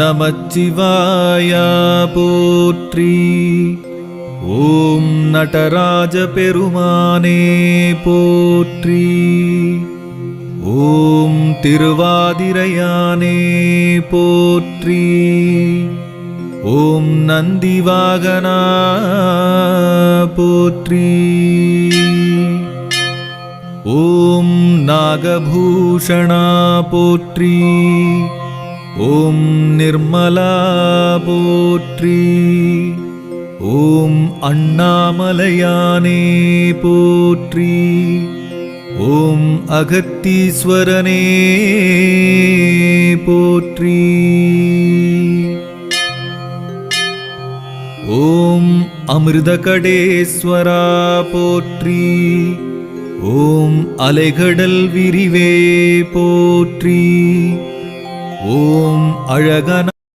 நமச்சிவாய போற்றி. ஓம் நடராஜ பெருமானே போற்றி. ஓம் திருவாதிரையானே போற்றி. ஓம் நந்திவாகனா போற்றி. ஓம் நாகபூஷணா போற்றி. ஓம் நிர்மலா போற்றி. ஓம் அண்ணாமலையானே போற்றி. ஓம் அகத்தீஸ்வரனே போற்றி. ஓம் அமிர்தகடேஸ்வரா போற்றி. ஓம் அலைகடல் விரிவே போற்றி. ஓம் அழகன